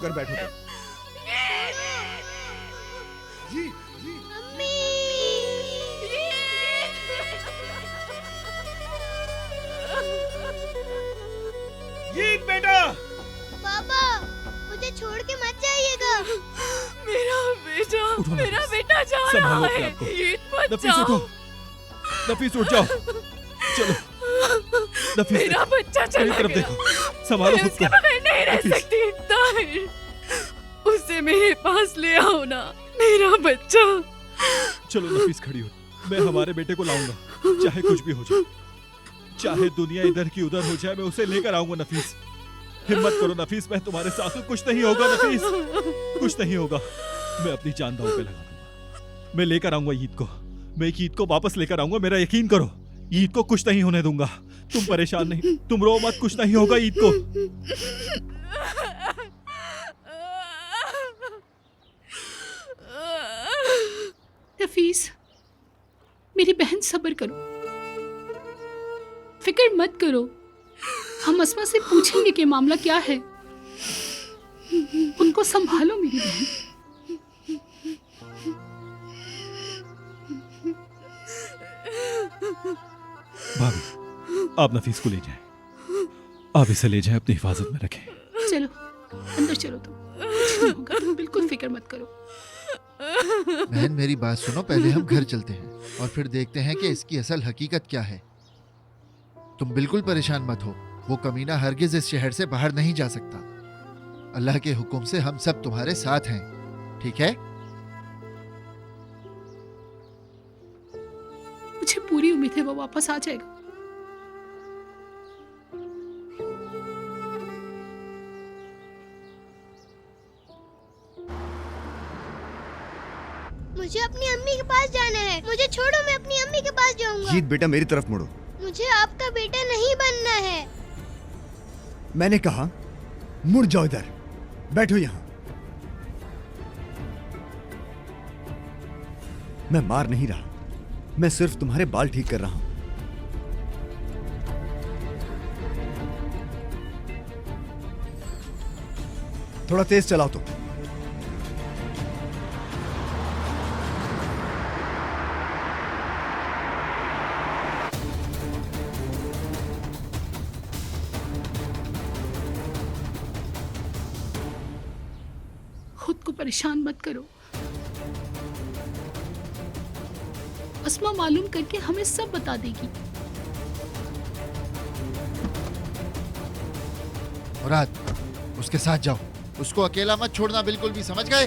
होकर बैठो तुम। जी जी जीत बेटा। पापा मुझे छोड़ के मत जाइएगा। मेरा बेटा जा संभालो रहा अपने है। आप को। ईद मत नफीस जाओ। उठो, नफीस उठ जाओ, चलो नफीस मेरा बच्चा मेरी चला तरफ गया। देखो, संभालो मैं खुद उसके को। बगैर नहीं रह नफीस। सकती। ताहिर, उसे मेरे पास ले आओ ना, मेरा बच्चा। चलो नफीस खड़ी हो, मैं हमारे बेटे को लाऊंगा, चाहे कुछ भी हो जाए, चाहे दुनिया इधर की उधर हो जाए, मैं उसे लेकर आऊंगा। नफीस हिम्मत करो नफीस, मैं तुम्हारे साथ हूं, कुछ नहीं होगा नफीस, कुछ नहीं होगा। मैं अपनी जान दांव पे लगा दूंगा, मैं लेकर आऊंगा ईद को, मैं ईद को वापस लेकर आऊंगा, मेरा यकीन करो। ईद को कुछ नहीं होने दूंगा, तुम परेशान नहीं, तुम रो मत, कुछ नहीं होगा ईद को। नफीस, मेरी बहन सब्र करो, फिक्र मत करो, हम अस्मा से पूछेंगे कि मामला क्या है। उनको संभालो मेरी बहन। भाभी आप नफीस को ले जाएं, आप इसे ले जाएं, अपनी हिफाजत में रखें। चलो अंदर चलो, तुम कुछ नहीं होगा, तुम बिल्कुल फिक्र मत करो। बहन मेरी बात सुनो, पहले हम घर चलते हैं और फिर देखते हैं कि इसकी असल हकीकत क्या है। तुम बिल्कुल परेशान मत हो, वो कमीना हरगिज इस शहर से बाहर नहीं जा सकता। अल्लाह के हुक्म से हम सब तुम्हारे साथ हैं, ठीक है? मुझे पूरी उम्मीद है वो वापस आ जाएगा। मुझे अपनी अम्मी के पास जाना है, मुझे छोड़ो, मैं अपनी अम्मी के पास जाऊंगा। जीत बेटा मेरी तरफ मुड़ो। मुझे आपका बेटा नहीं बनना है। मैंने कहा मुड़ जाओ, इधर बैठो यहाँ। मैं मार नहीं रहा, मैं सिर्फ तुम्हारे बाल ठीक कर रहा हूं। थोड़ा तेज चलाओ तो। खुद को परेशान मत करो, अस्मा मालूम करके हमें सब बता देगी। मुराद, उसके साथ जाओ, उसको अकेला मत छोड़ना बिल्कुल भी, समझ गए?